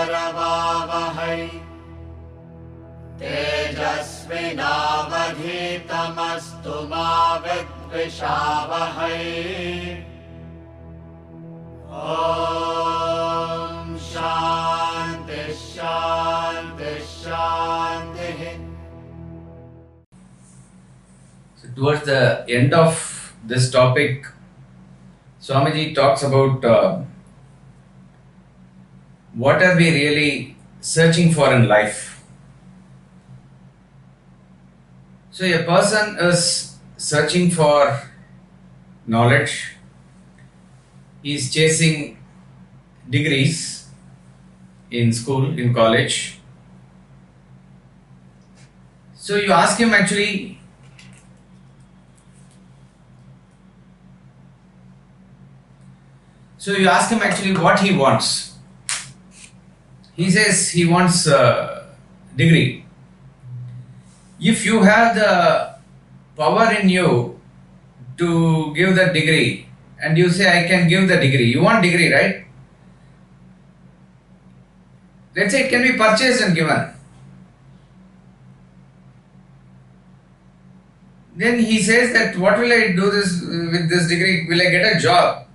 करवावहै तेजस्विनावधीतमस्तु मा विद्विषावहै। ॐ शान्ति शान्ति शान्तिः। So towards the end of this topic, Swamiji talks about what are we really searching for in life. So a person is searching for knowledge. He is chasing degrees in school, in college. So you ask him actually, what he wants. He says he wants a degree. If you have the power in you to give the degree and you say I can give the degree, you want degree, right? Let's say it can be purchased and given. Then he says that what will I do this with this degree? Will I get a job?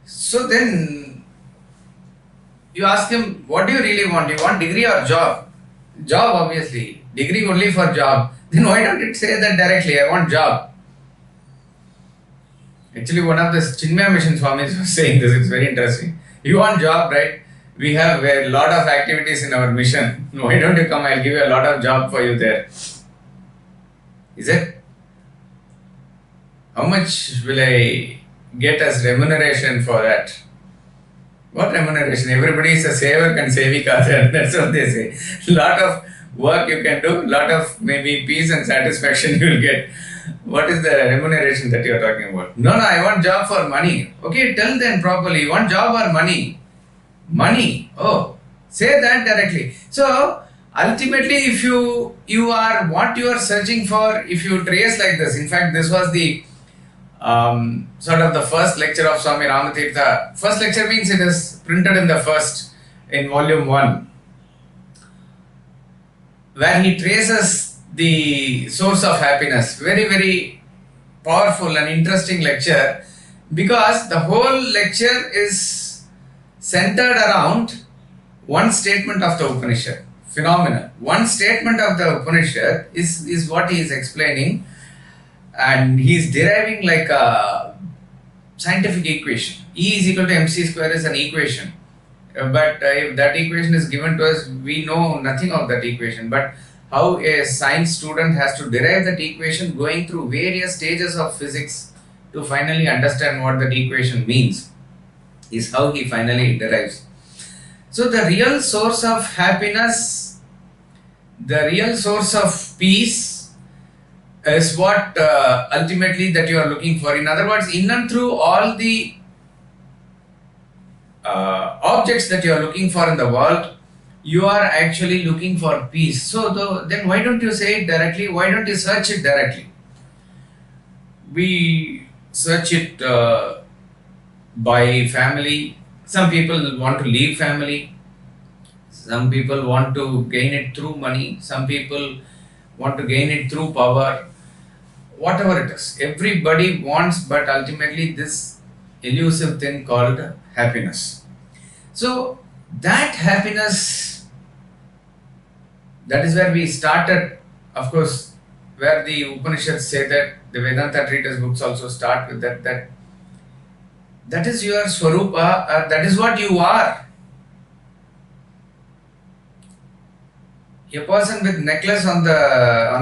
So then you ask him, what do you really want? You want degree or job? Job, obviously. Degree only for job. Then why don't it say that directly? I want job. Actually, one of the Chinmaya Mission Swamis was saying this. It's very interesting. You want job, right? We have a lot of activities in our mission. Why don't you come? I'll give you a lot of job for you there. Is it? How much will I get as remuneration for that? What remuneration? Everybody is a sevak and sevika there. That's what they say. Lot of work you can do, lot of maybe peace and satisfaction you will get. What is the remuneration that you are talking about? No, I want job for money. Okay, tell them properly. You want job or money? Money. Oh, say that directly. So ultimately, if you are what you are searching for, if you trace like this. In fact, this was the sort of the first lecture of Swami Ramatirtha. First lecture means it is printed in volume 1, where he traces the source of happiness. Very, very powerful and interesting lecture, because the whole lecture is centered around one statement of the Upanishad. Phenomenal. One statement of the Upanishad is what he is explaining. And he is deriving like a scientific equation. E is equal to mc square is an equation. But if that equation is given to us, we know nothing of that equation. But how a science student has to derive that equation, going through various stages of physics to finally understand what that equation means, is how he finally derives. So the real source of happiness, the real source of peace, is what ultimately that you are looking for. In other words, in and through all the objects that you are looking for in the world, you are actually looking for peace. So then why don't you say it directly? Why don't you search it directly? We search it by family. Some people want to leave family. Some people want to gain it through money. Some people want to gain it through power. Whatever it is, everybody wants, but ultimately this elusive thing called happiness. So that happiness, that is where we started. Of course, where the Upanishads say that, the Vedanta Treatise books also start with that is your Swarupa, that is what you are. A person with necklace on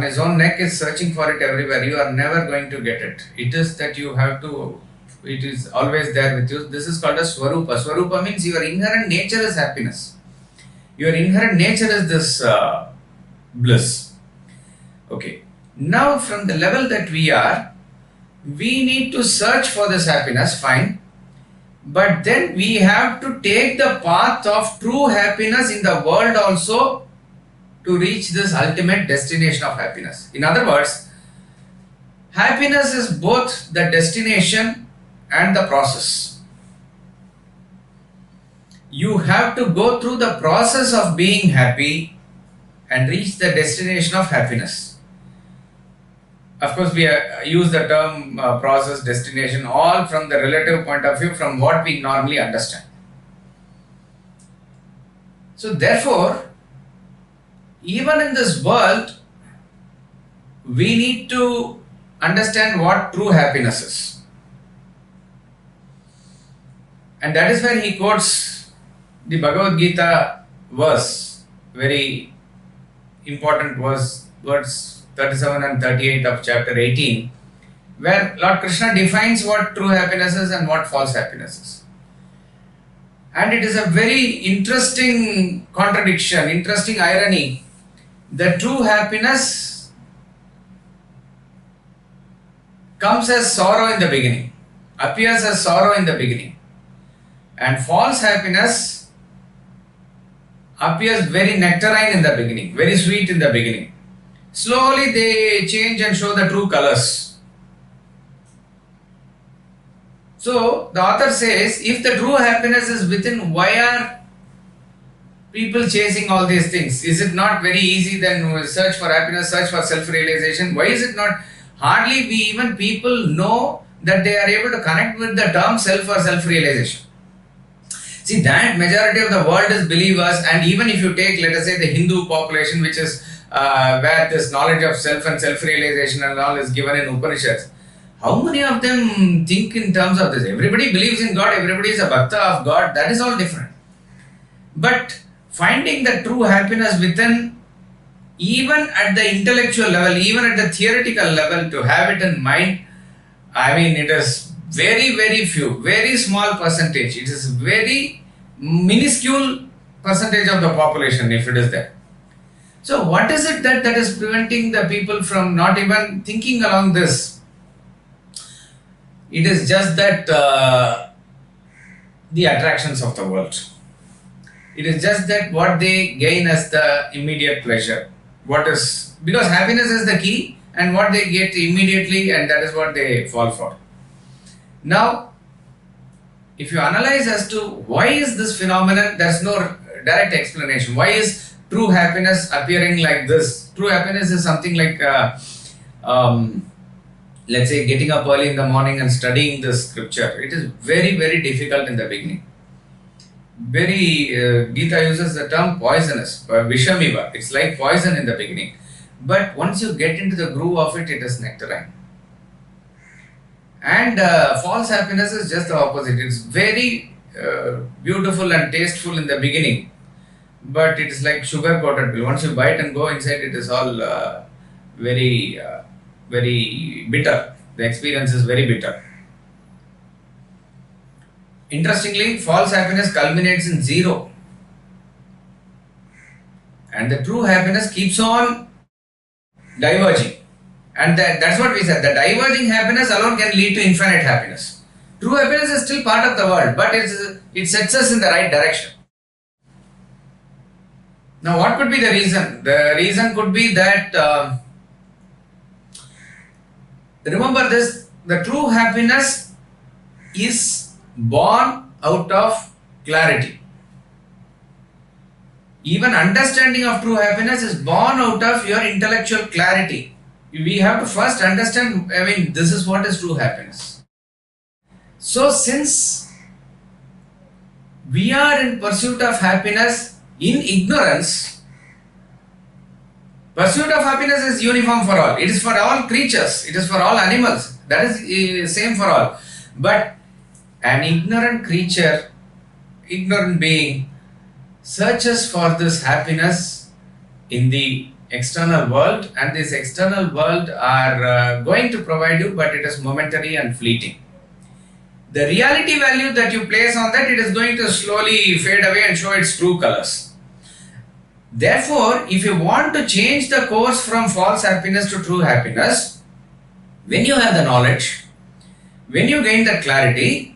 his own neck is searching for it everywhere. You are never going to get it. It is that you have to, it is always there with you. This is called a Swarupa. Swarupa means your inherent nature is happiness. Your inherent nature is this bliss. Okay. Now from the level that we are, we need to search for this happiness, fine. But then we have to take the path of true happiness in the world also, to reach this ultimate destination of happiness. In other words, happiness is both the destination and the process. You have to go through the process of being happy and reach the destination of happiness. Of course, we use the term process, destination, all from the relative point of view, from what we normally understand. So therefore, even in this world, we need to understand what true happiness is. And that is where he quotes the Bhagavad Gita verse, very important verse, words 37 and 38 of chapter 18, where Lord Krishna defines what true happiness is and what false happiness is. And it is a very interesting contradiction, interesting irony. The true happiness comes as sorrow in the beginning, appears as sorrow in the beginning. And false happiness appears very nectarine in the beginning, very sweet in the beginning. Slowly they change and show the true colors. So the author says, if the true happiness is within, why are people chasing all these things? Is it not very easy then search for happiness, search for self-realization? Why is it not? Hardly even people know that they are able to connect with the term self or self-realization. See, that majority of the world is believers, and even if you take, let us say, the Hindu population, which is where this knowledge of self and self-realization and all is given in Upanishads, how many of them think in terms of this? Everybody believes in God, everybody is a bhakta of God, that is all different. But finding the true happiness within, even at the intellectual level, even at the theoretical level, to have it in mind, I mean, it is very, very few, very small percentage. It is very minuscule percentage of the population if it is there. So what is it that is preventing the people from not even thinking along this? It is just that the attractions of the world. It is just that what they gain as the immediate pleasure. Because happiness is the key, and what they get immediately, and that is what they fall for. Now, if you analyze as to why is this phenomenon, there is no direct explanation. Why is true happiness appearing like this? True happiness is something like, let's say, getting up early in the morning and studying the scripture. It is very, very difficult in the beginning. Gita uses the term poisonous, vishamiva. It's like poison in the beginning. But once you get into the groove of it, it is nectarine. And false happiness is just the opposite. It's very beautiful and tasteful in the beginning, but it is like sugar coated pill. Once you bite and go inside, it is all very bitter. The experience is very bitter. Interestingly, false happiness culminates in zero, and the true happiness keeps on diverging. And that's what we said. The diverging happiness alone can lead to infinite happiness. True happiness is still part of the world, but it sets us in the right direction. Now, what could be the reason? The reason could be that, remember this, the true happiness is born out of clarity. Even understanding of true happiness is born out of your intellectual clarity. We have to first understand, this is what is true happiness. So since we are in pursuit of happiness in ignorance, pursuit of happiness is uniform for all. It is for all creatures. It is for all animals. That is same for all. But an ignorant creature, ignorant being, searches for this happiness in the external world, and this external world are going to provide you, but it is momentary and fleeting. The reality value that you place on that, it is going to slowly fade away and show its true colors. Therefore, if you want to change the course from false happiness to true happiness, when you have the knowledge, when you gain that clarity,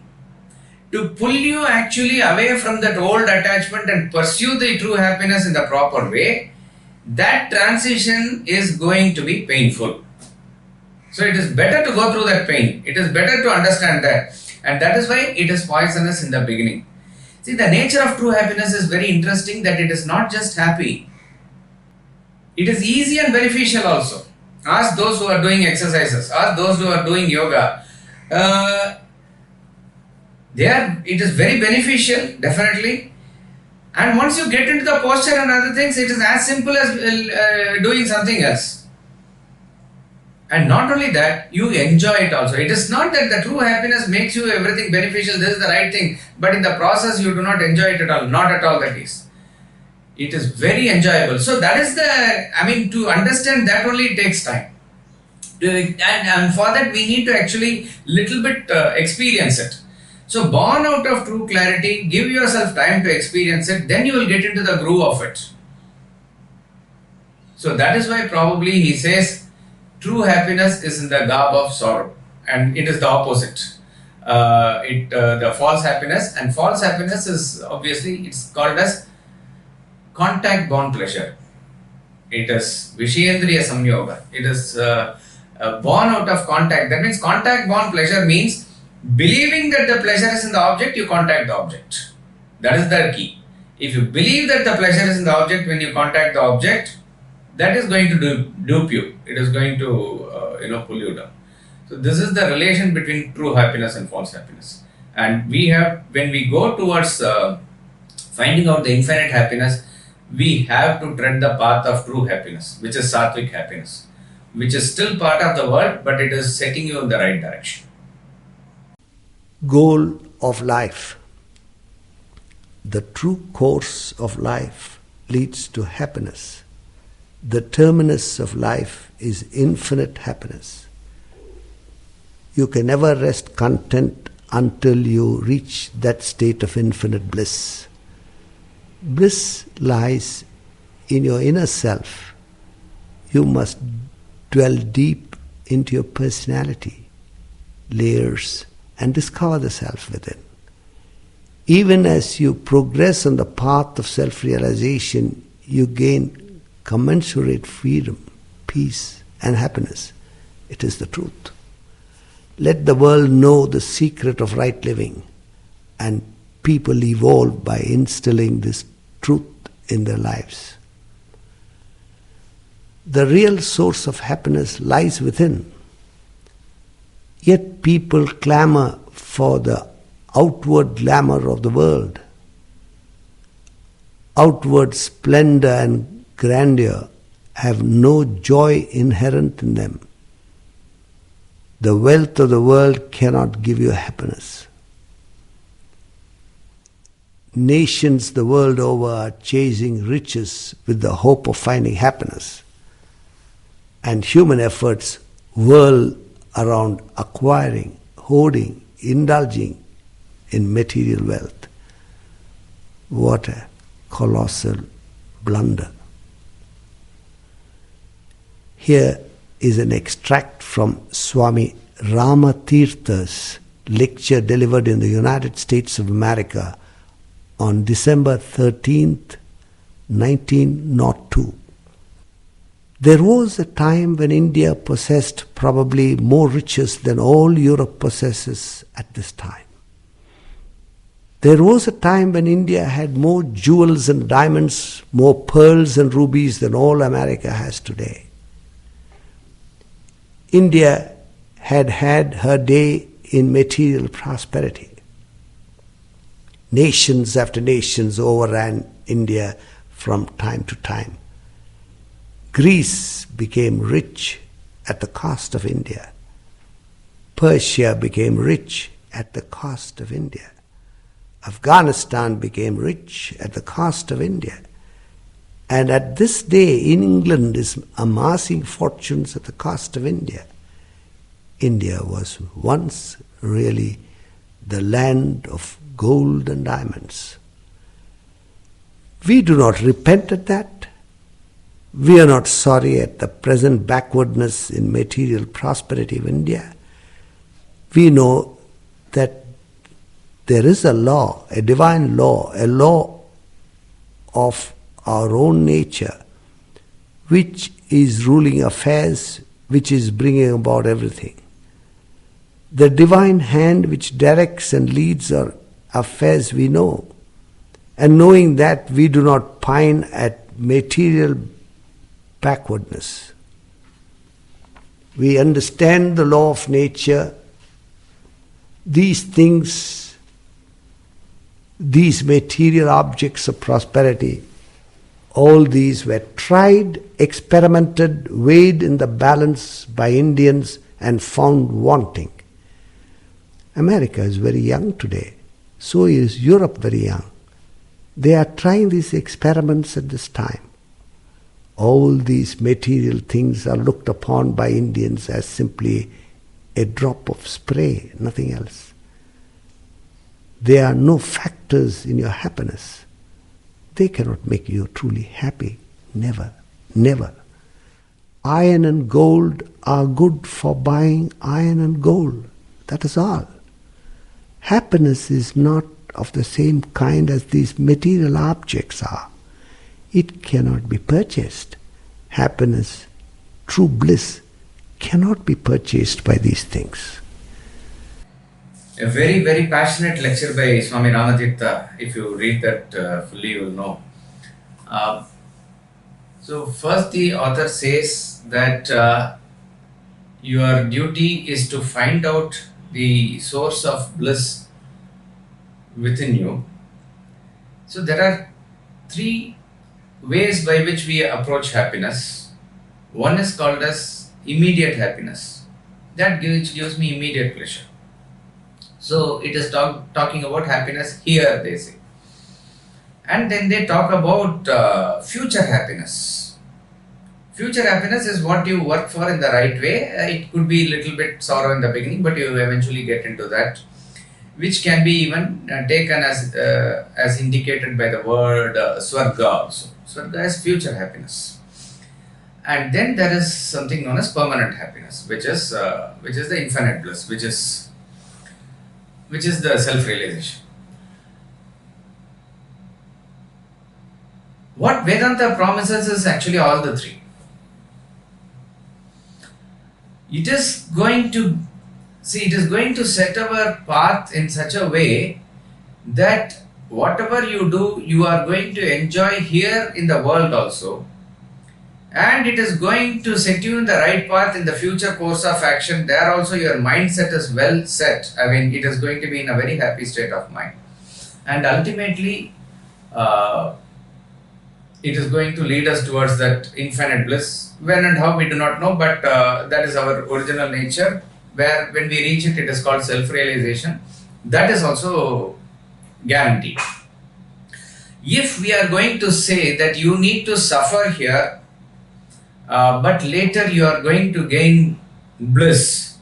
to pull you actually away from that old attachment and pursue the true happiness in the proper way, that transition is going to be painful. So it is better to go through that pain. It is better to understand that. And that is why it is poisonous in the beginning. See, the nature of true happiness is very interesting, that it is not just happy. It is easy and beneficial also. Ask those who are doing exercises, ask those who are doing yoga. It is very beneficial, definitely. And once you get into the posture and other things, it is as simple as doing something else. And not only that, you enjoy it also. It is not that the true happiness makes you everything beneficial, this is the right thing, but in the process you do not enjoy it at all. Not at all that is. It is very enjoyable. So that is to understand that only it takes time. And for that we need to actually little bit experience it. So born out of true clarity, give yourself time to experience it, then you will get into the groove of it. So that is why probably he says, true happiness is in the garb of sorrow, and it is the opposite. The false happiness, and false happiness is obviously, it's called as contact born pleasure. It is Vishyendriya Samyoga. It is born out of contact. That means contact born pleasure means believing that the pleasure is in the object, you contact the object. That is the key. If you believe that the pleasure is in the object when you contact the object, that is going to dupe you. It is going to pull you down. So this is the relation between true happiness and false happiness. And when we go towards finding out the infinite happiness, we have to tread the path of true happiness, which is sattvic happiness, which is still part of the world, but it is setting you in the right direction. Goal of life. The true course of life leads to happiness. The terminus of life is infinite happiness. You can never rest content until you reach that state of infinite bliss. Bliss lies in your inner self. You must dwell deep into your personality, layers, and discover the self within. Even as you progress on the path of self-realization, you gain commensurate freedom, peace, and happiness. It is the truth. Let the world know the secret of right living, and people evolve by instilling this truth in their lives. The real source of happiness lies within. Yet people clamor for the outward glamour of the world. Outward splendor and grandeur have no joy inherent in them. The wealth of the world cannot give you happiness. Nations the world over are chasing riches with the hope of finding happiness. And human efforts whirl around acquiring, hoarding, indulging in material wealth. What a colossal blunder. Here is an extract from Swami Ramatirtha's lecture delivered in the United States of America on December 13th, 1902. There was a time when India possessed probably more riches than all Europe possesses at this time. There was a time when India had more jewels and diamonds, more pearls and rubies than all America has today. India had had her day in material prosperity. Nations after nations overran India from time to time. Greece became rich at the cost of India. Persia became rich at the cost of India. Afghanistan became rich at the cost of India. And at this day, England is amassing fortunes at the cost of India. India was once really the land of gold and diamonds. We do not repent at that. We are not sorry at the present backwardness in material prosperity of India. We know that there is a law, a divine law, a law of our own nature, which is ruling affairs, which is bringing about everything. The divine hand which directs and leads our affairs we know. And knowing that, we do not pine at material backwardness. We understand the law of nature. These things, these material objects of prosperity, all these were tried, experimented, weighed in the balance by Indians and found wanting. America is very young today. So is Europe very young. They are trying these experiments at this time. All these material things are looked upon by Indians as simply a drop of spray, nothing else. They are no factors in your happiness. They cannot make you truly happy. Never, never. Iron and gold are good for buying iron and gold. That is all. Happiness is not of the same kind as these material objects are. It cannot be purchased. Happiness, true bliss, cannot be purchased by these things. A very, very passionate lecture by Swami Ramatirtha. If you read that fully, you will know. So first the author says that your duty is to find out the source of bliss within you. So there are three ways by which we approach happiness. One is called as immediate happiness. That gives me immediate pleasure. So it is talking about happiness here, they say. And then they talk about future happiness. Future happiness is what you work for in the right way. It could be a little bit sorrow in the beginning, but you eventually get into that, which can be even taken as indicated by the word Swarga also. Swarga is future happiness. And then there is something known as permanent happiness, which is the infinite bliss, which is the self-realization. What Vedanta promises is actually all the three. It is going to set our path in such a way that whatever you do, you are going to enjoy here in the world also. And it is going to set you in the right path in the future course of action. There also your mindset is well set. I mean, it is going to be in a very happy state of mind. And ultimately, it is going to lead us towards that infinite bliss. When and how we do not know, but that is our original nature, where when we reach it, it is called self-realization. That is also guaranteed. If we are going to say that you need to suffer here, but later you are going to gain bliss,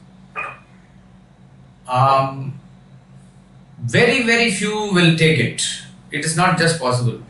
very, very few will take it. It is not just possible.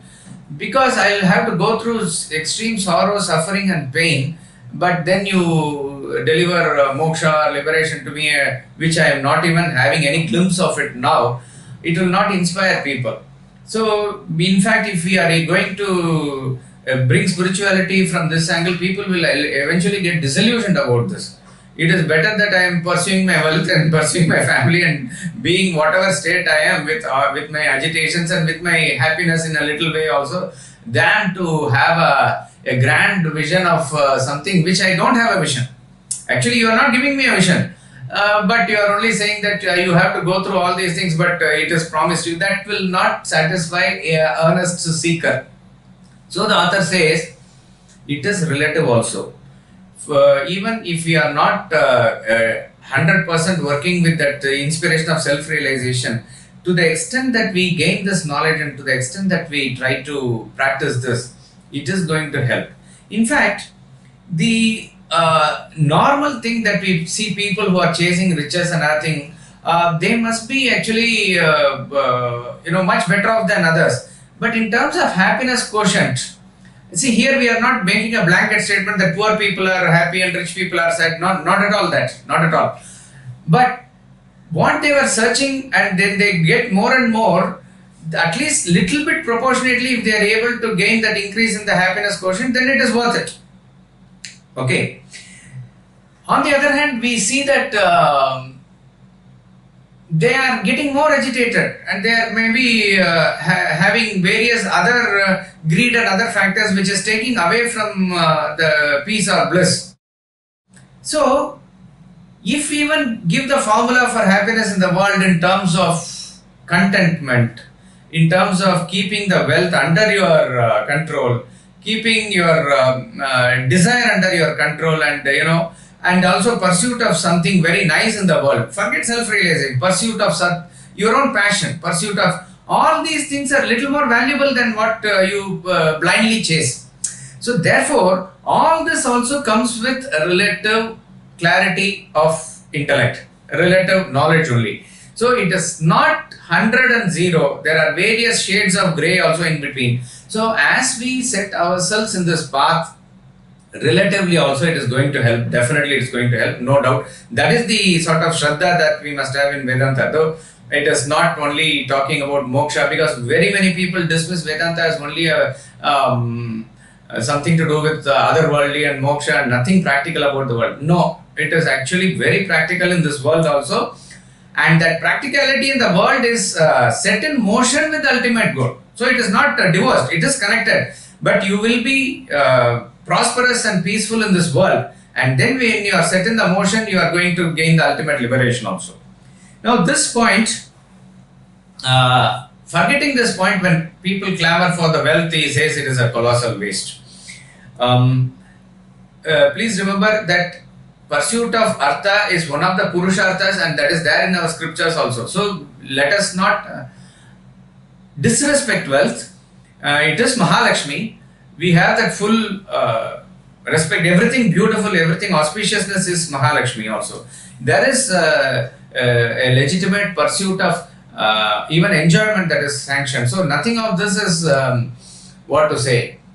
Because I will have to go through extreme sorrow, suffering and pain, but then you deliver moksha, liberation to me, which I am not even having any glimpse of it now, it will not inspire people. So, in fact, if we are going to bring spirituality from this angle, people will eventually get disillusioned about this. It is better that I am pursuing my wealth and pursuing my family and being whatever state I am with my agitations and with my happiness in a little way also, than to have a grand vision of something which I don't have a vision. Actually, you are not giving me a vision, but you are only saying that you have to go through all these things, but it is promised you. That will not satisfy an earnest seeker. So the author says, it is relative also. Even if we are not 100% working with that inspiration of self-realization, to the extent that we gain this knowledge and to the extent that we try to practice this, it is going to help. In fact, the normal thing that we see people who are chasing riches and other thing, they must be actually much better off than others. But in terms of happiness quotient, see, here we are not making a blanket statement that poor people are happy and rich people are sad. Not at all that. Not at all. But what they were searching, and then they get more and more, at least little bit proportionately, if they are able to gain that increase in the happiness quotient, then it is worth it. Okay. On the other hand, we see that they are getting more agitated, and they are maybe having various other greed and other factors which is taking away from the peace or bliss. So, if we even give the formula for happiness in the world in terms of contentment, in terms of keeping the wealth under your control, keeping your desire under your control, and and also pursuit of something very nice in the world. Forget self-realization, pursuit of your own passion, pursuit of all these things are little more valuable than what you blindly chase. So therefore, all this also comes with a relative clarity of intellect, relative knowledge only. So it is not 100 and 0. There are various shades of grey also in between. So as we set ourselves in this path, relatively also it is going to help. Definitely it is going to help, no doubt. That is the sort of Shraddha that we must have in Vedanta. Though it is not only talking about moksha, because very many people dismiss Vedanta as only a something to do with otherworldly and moksha and nothing practical about the world. No, it is actually very practical in this world also. And that practicality in the world is set in motion with the ultimate goal. So it is not divorced, it is connected. But you will be prosperous and peaceful in this world, and then when you are set in the motion, you are going to gain the ultimate liberation also. Now this point, forgetting this point, when people clamor for the wealth, he says it is a colossal waste. Please remember that pursuit of artha is one of the purusharthas, and that is there in our scriptures also. So let us not disrespect wealth. It is Mahalakshmi. We have that full respect. Everything beautiful, everything auspiciousness is Mahalakshmi also. There is a legitimate pursuit of even enjoyment that is sanctioned. So nothing of this is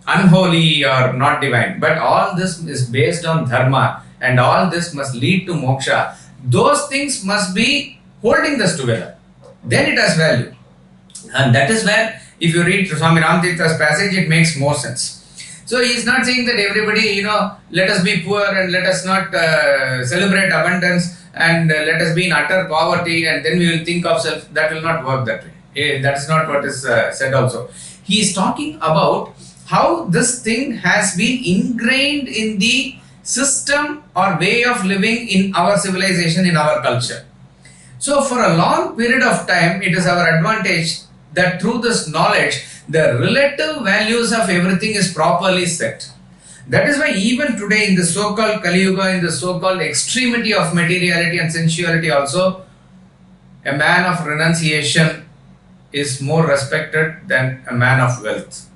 unholy or not divine. But all this is based on dharma, and all this must lead to moksha. Those things must be holding this together. Then it has value. And that is where, if you read Swami Ramtirtha's passage, it makes more sense. So he is not saying that everybody, let us be poor and let us not celebrate abundance and let us be in utter poverty and then we will think of self. That will not work that way. That is not what is said also. He is talking about how this thing has been ingrained in the system or way of living in our civilization, in our culture. So for a long period of time, it is our advantage that through this knowledge, the relative values of everything is properly set. That is why even today in the so-called Kali Yuga, in the so-called extremity of materiality and sensuality also, a man of renunciation is more respected than a man of wealth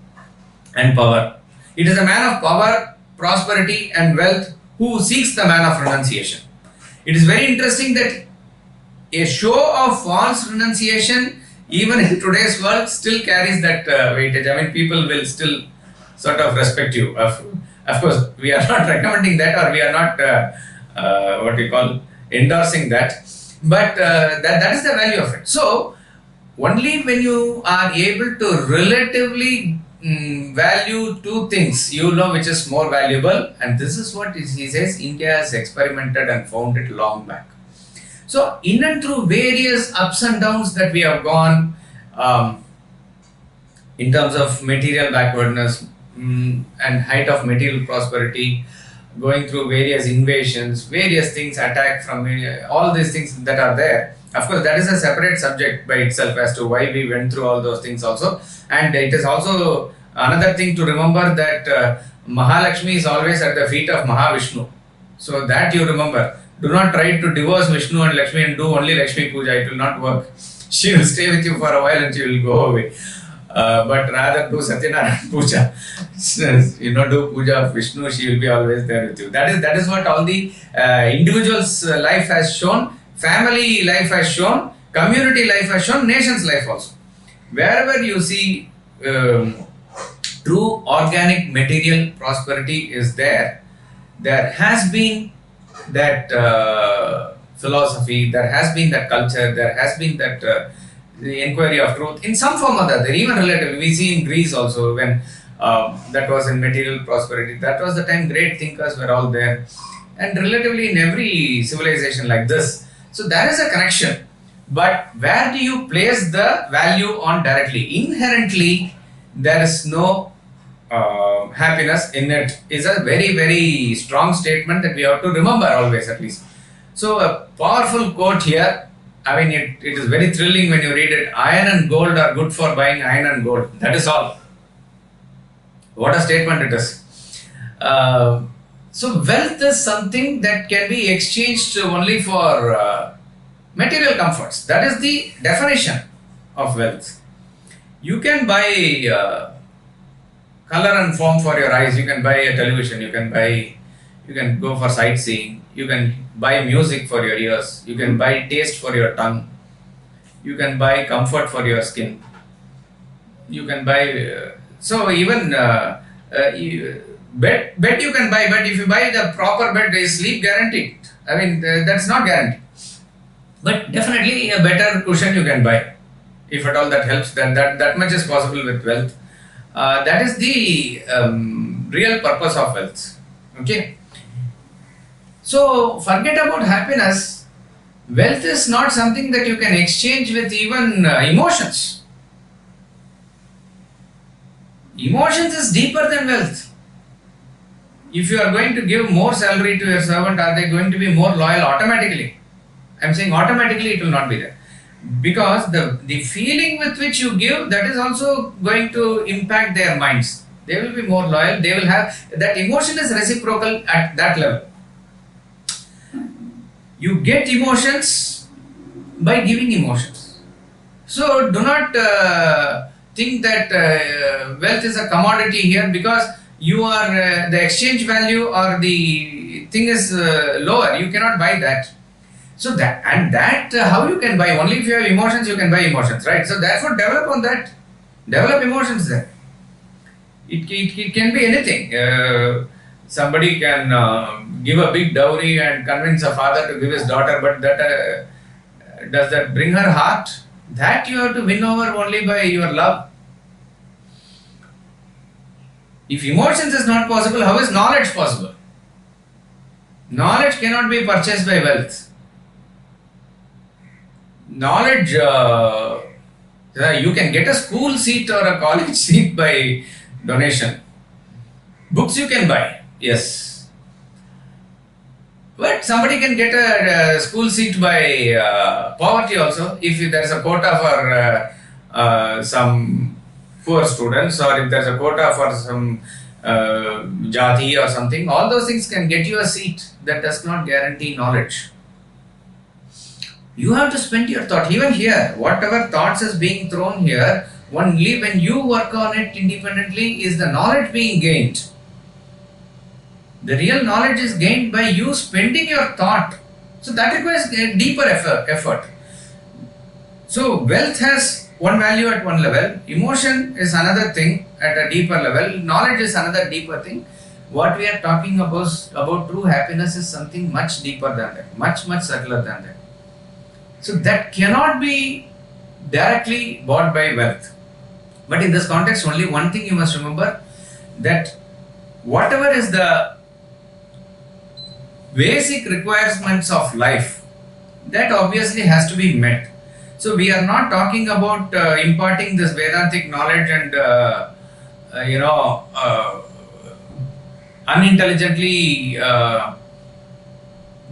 and power. It is a man of power, prosperity and wealth who seeks the man of renunciation. It is very interesting that a show of false renunciation, even in today's world, still carries that weightage. I mean, people will still sort of respect you. Of course, we are not recommending that, or we are not endorsing that. But that is the value of it. So, only when you are able to relatively value two things, you know which is more valuable. And this is what he says India has experimented and found it long back. So, in and through various ups and downs that we have gone in terms of material backwardness and height of material prosperity, going through various invasions, various things, attack from all these things that are there. Of course, that is a separate subject by itself as to why we went through all those things also. And it is also another thing to remember that Mahalakshmi is always at the feet of Mahavishnu. So that you remember. Do not try to divorce Vishnu and Lakshmi and do only Lakshmi Puja. It will not work. She will stay with you for a while and she will go away. But rather do Satyanarayana Puja. Do Puja of Vishnu. She will be always there with you. That is what all the individual's life has shown, family life has shown, community life has shown, nation's life also. Wherever you see true organic material prosperity is there, there has been that philosophy, there has been that culture, there has been that the inquiry of truth in some form or the other, even relatively. We see in Greece also when that was in material prosperity, that was the time great thinkers were all there, and relatively in every civilization like this. So there is a connection. But where do you place the value on directly? Inherently, there is no happiness in it, is a very, very strong statement that we have to remember always, at least. So a powerful quote here. I mean, it is very thrilling when you read it. Iron and gold are good for buying iron and gold. That is all. What a statement it is. So wealth is something that can be exchanged only for material comforts. That is the definition of wealth. You can buy color and form for your eyes. You can buy a television. You can go for sightseeing. You can buy music for your ears. You can buy taste for your tongue. You can buy comfort for your skin. You can buy bed you can buy, but if you buy the proper bed, is sleep guaranteed? I mean, that's not guaranteed. But definitely a better cushion you can buy, if at all that helps. Then that much is possible with wealth. That is the real purpose of wealth. Okay. So forget about happiness. Wealth is not something that you can exchange with even emotions. Emotions is deeper than wealth. If you are going to give more salary to your servant, are they going to be more loyal automatically? I am saying automatically it will not be there. Because the feeling with which you give, that is also going to impact their minds. They will be more loyal. They will have, that emotion is reciprocal at that level. You get emotions by giving emotions. So do not think that wealth is a commodity here, because you are the exchange value or the thing is lower. You cannot buy that. So how you can buy? Only if you have emotions, you can buy emotions, right? So therefore, develop on that. Develop emotions there. It can be anything. Somebody can give a big dowry and convince a father to give his daughter, but does that bring her heart? That you have to win over only by your love. If emotions is not possible, how is knowledge possible? Knowledge cannot be purchased by wealth. Knowledge, you can get a school seat or a college seat by donation. Books you can buy, yes. But somebody can get a school seat by poverty also, if there is a quota for some poor students, or if there is a quota for some jati or something. All those things can get you a seat. That does not guarantee knowledge. You have to spend your thought. Even here, whatever thoughts is being thrown here, only when you work on it independently is the knowledge being gained. The real knowledge is gained by you spending your thought. So that requires a deeper effort. So wealth has one value at one level, emotion is another thing at a deeper level, knowledge is another deeper thing. What we are talking about true happiness is something much deeper than that, much subtler than that. So that cannot be directly bought by wealth. But in this context, only one thing you must remember, that whatever is the basic requirements of life, that obviously has to be met. So we are not talking about imparting this Vedantic knowledge and unintelligently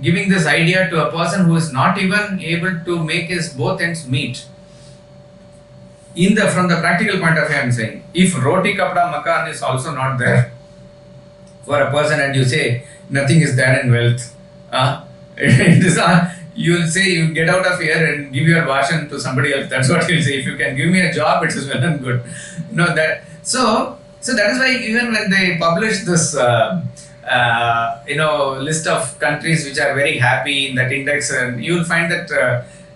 giving this idea to a person who is not even able to make his both ends meet. From the practical point of view, I am saying, if roti kapda makan is also not there for a person, and you say nothing is there in wealth, you will say, you get out of here and give your bhashan to somebody else. That's what you will say. If you can give me a job, it is well and good. So that is why even when they publish this list of countries which are very happy in that index, and you will find that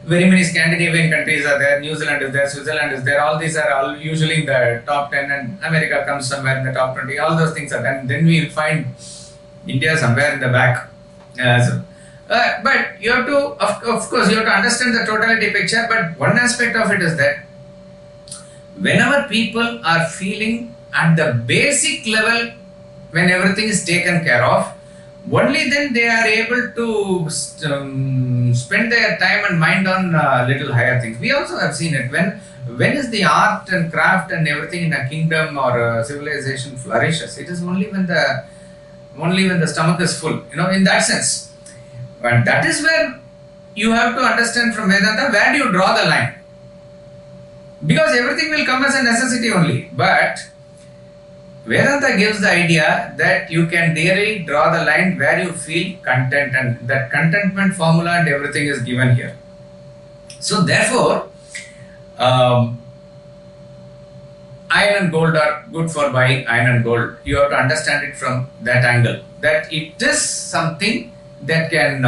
very many Scandinavian countries are there, New Zealand is there, Switzerland is there, all these are all usually in the top 10, and America comes somewhere in the top 20, all those things are there. And then we will find India somewhere in the back. But you have to, of course, you have to understand the totality picture, but one aspect of it is that whenever people are feeling at the basic level, when everything is taken care of, only then they are able to spend their time and mind on little higher things. We also have seen it when is the art and craft and everything in a kingdom or a civilization flourishes. It is only when the stomach is full, in that sense. And that is where you have to understand from Vedanta, where do you draw the line? Because everything will come as a necessity only. But Vedanta gives the idea that you can really draw the line where you feel content, and that contentment formula and everything is given here. So therefore, iron and gold are good for buying iron and gold. You have to understand it from that angle, that it is something that can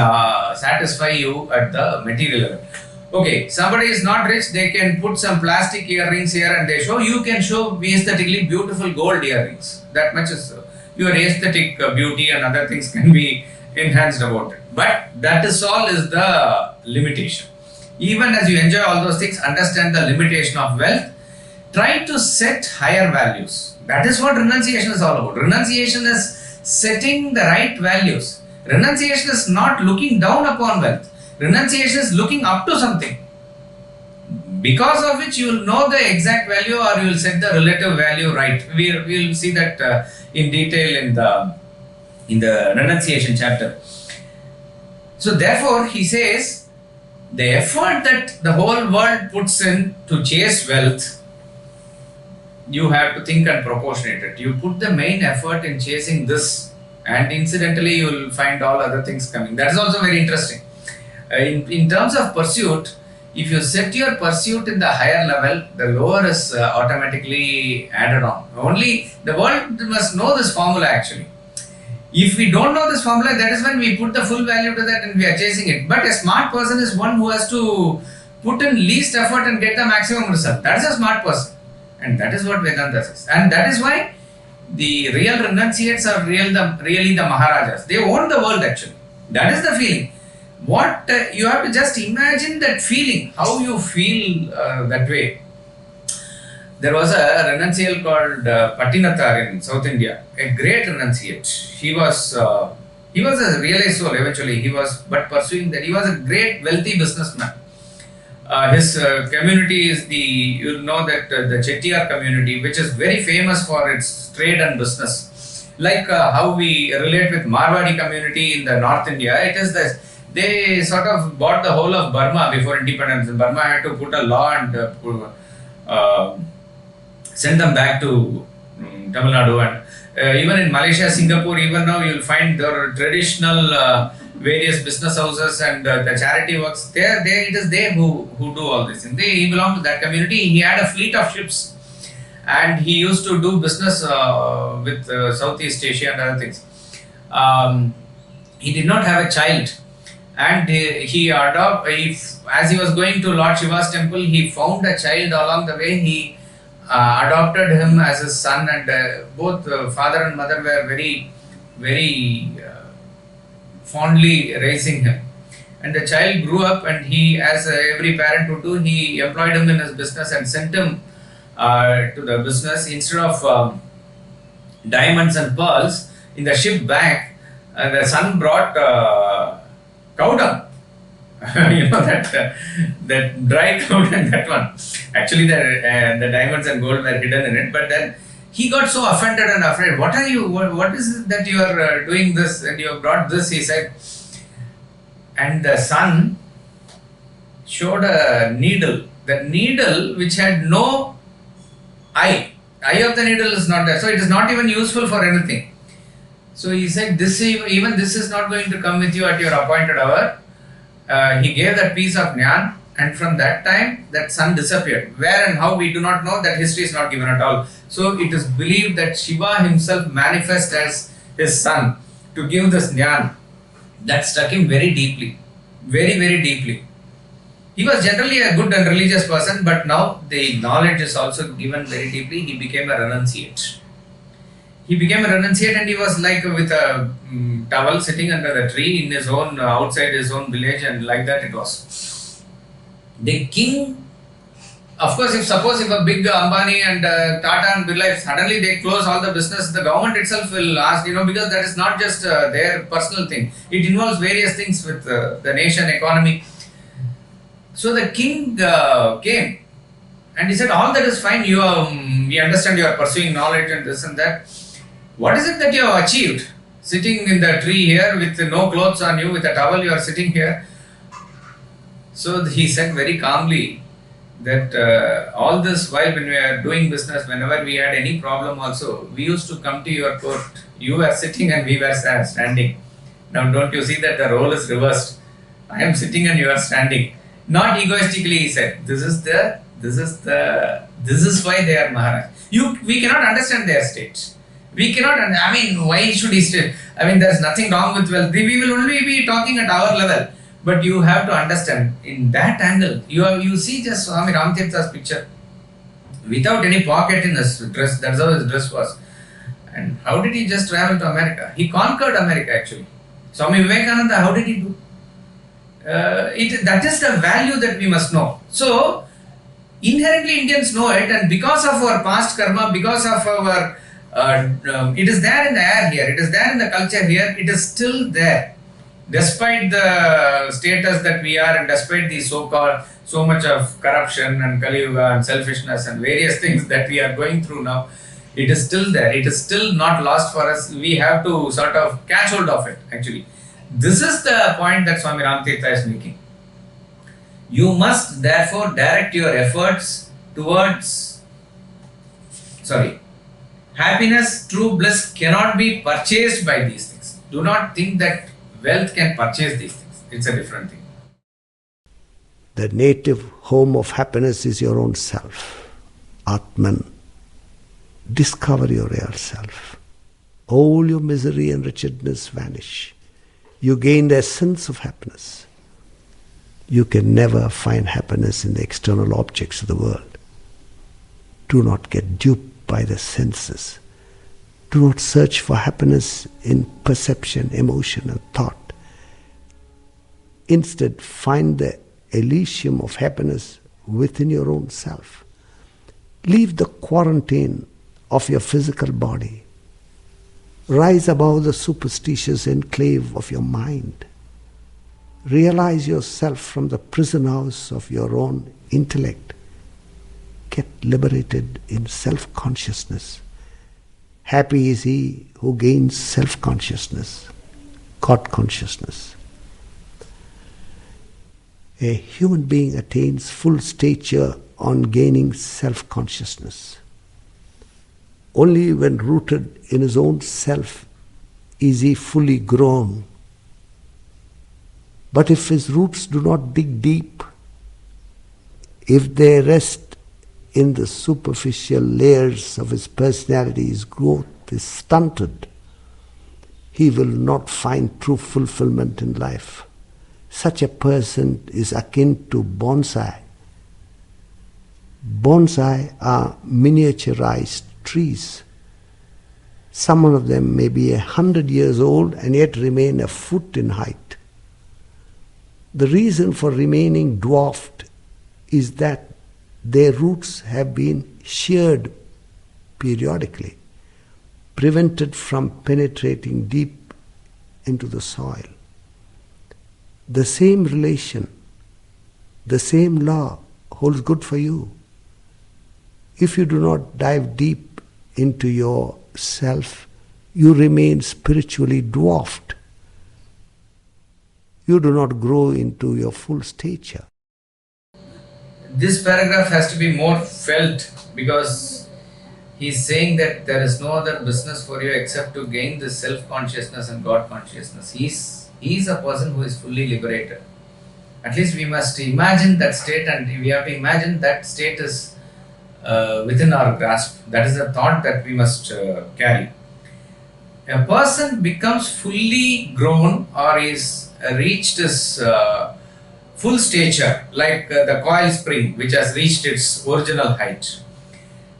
satisfy you at the material level. Okay, somebody is not rich, they can put some plastic earrings here and they show. You can show aesthetically beautiful gold earrings. That much is your aesthetic beauty and other things can be enhanced about it. But that is all is the limitation. Even as you enjoy all those things, understand the limitation of wealth. Try to set higher values. That is what renunciation is all about. Renunciation is setting the right values. Renunciation is not looking down upon wealth. Renunciation is looking up to something, because of which you will know the exact value, or you will set the relative value right. We will see that in detail in the renunciation chapter. So therefore he says, the effort that the whole world puts in to chase wealth, you have to think and proportionate it. You put the main effort in chasing this, and incidentally you will find all other things coming. That is also very interesting. In terms of pursuit, if you set your pursuit in the higher level, the lower is automatically added on. Only the world must know this formula actually. If we don't know this formula, that is when we put the full value to that and we are chasing it. But a smart person is one who has to put in least effort and get the maximum result. That is a smart person. And that is what Vedanta says. And that is why the real renunciates are really the Maharajas. They own the world actually. That is the feeling. What you have to just imagine that feeling, how you feel that way. There was a renunciate called Patinathar in South India, a great renunciate. He was a realized soul eventually. He was pursuing that. He was a great wealthy businessman. His community is the Chettiar community, which is very famous for its trade and business. Like how we relate with Marwadi community in the North India, it is this. They sort of bought the whole of Burma before independence. Burma had to put a law and send them back to Tamil Nadu. And even in Malaysia, Singapore, even now you will find their traditional various business houses and the charity works. It is they who do all this. And he belonged to that community. He had a fleet of ships and he used to do business with Southeast Asia and other things. He did not have a child. And as he was going to Lord Shiva's temple, he found a child along the way. He adopted him as his son, and both father and mother were very, very fondly raising him. And the child grew up, and he, as every parent would do, he employed him in his business and sent him to the business. Instead of diamonds and pearls in the ship back, the son brought cow dung. that dry cow dung, that one. Actually, the diamonds and gold were hidden in it, but then he got so offended and afraid. What are you? What is it that you are doing this and you have brought this? He said. And the son showed a needle. The needle which had no eye. Eye of the needle is not there, so it is not even useful for anything. So he said, this is not going to come with you at your appointed hour. He gave that piece of jnana, and from that time, that son disappeared. Where and how we do not know, that history is not given at all. So it is believed that Shiva himself manifests as his son to give this jnana. That struck him very deeply. Very, very deeply. He was generally a good and religious person, but now the knowledge is also given very deeply. He became a renunciate. He became a renunciate, and he was like with a towel sitting under the tree in his own, outside his own village, and like that it was. The king Of course, if a big Ambani and Tata and Birla, if suddenly they close all the business, the government itself will ask, because that is not just their personal thing. It involves various things with the nation economy. So the king came and he said, all that is fine. We understand you are pursuing knowledge and this and that. What is it that you have achieved? Sitting in the tree here with no clothes on you, with a towel, you are sitting here. So he said very calmly that all this while when we are doing business, whenever we had any problem also, we used to come to your court. You were sitting and we were standing. Now don't you see that the role is reversed? I am sitting and you are standing. Not egoistically, he said. This is why they are Maharaj. We cannot understand their state. We cannot, why should he stay? There's nothing wrong with wealth. We will only be talking at our level. But you have to understand, in that angle, you see just Swami Ramtirtha's picture. Without any pocket in his dress, that's how his dress was. And how did he just travel to America? He conquered America actually. Swami Vivekananda, how did he do? That is the value that we must know. So, inherently Indians know it, and because of our past karma, because of our it is there in the air here, it is there in the culture here, it is still there. Despite the status that we are, and despite the so much of corruption and Kali Yuga and selfishness and various things that we are going through now, it is still there. It is still not lost for us. We have to sort of catch hold of it actually. This is the point that Swami Ramtirtha is making. You must therefore direct your efforts towards happiness. True bliss cannot be purchased by these things. Do not think that wealth can purchase these things. It's a different thing. The native home of happiness is your own self. Atman. Discover your real self. All your misery and wretchedness vanish. You gain the essence of happiness. You can never find happiness in the external objects of the world. Do not get duped by the senses. Do not search for happiness in perception, emotion and thought. Instead, find the elysium of happiness within your own self. Leave the quarantine of your physical body. Rise above the superstitious enclave of your mind. Realize yourself from the prison house of your own intellect. Get liberated in self-consciousness. Happy is he who gains self-consciousness, God-consciousness. A human being attains full stature on gaining self-consciousness. Only when rooted in his own self is he fully grown. But if his roots do not dig deep, if they rest in the superficial layers of his personality, his growth is stunted. He will not find true fulfillment in life. Such a person is akin to bonsai. Bonsai are miniaturized trees. Some of them may be 100 years old and yet remain a foot in height. The reason for remaining dwarfed is that their roots have been sheared periodically, prevented from penetrating deep into the soil. The same relation, the same law holds good for you. If you do not dive deep into yourself, you remain spiritually dwarfed. You do not grow into your full stature. This paragraph has to be more felt because he's saying that there is no other business for you except to gain this self-consciousness and God-consciousness. He's a person who is fully liberated. At least we must imagine that state, and we have to imagine that state is within our grasp. That is a thought that we must carry. A person becomes fully grown or is reached his full stature, like the coil spring which has reached its original height.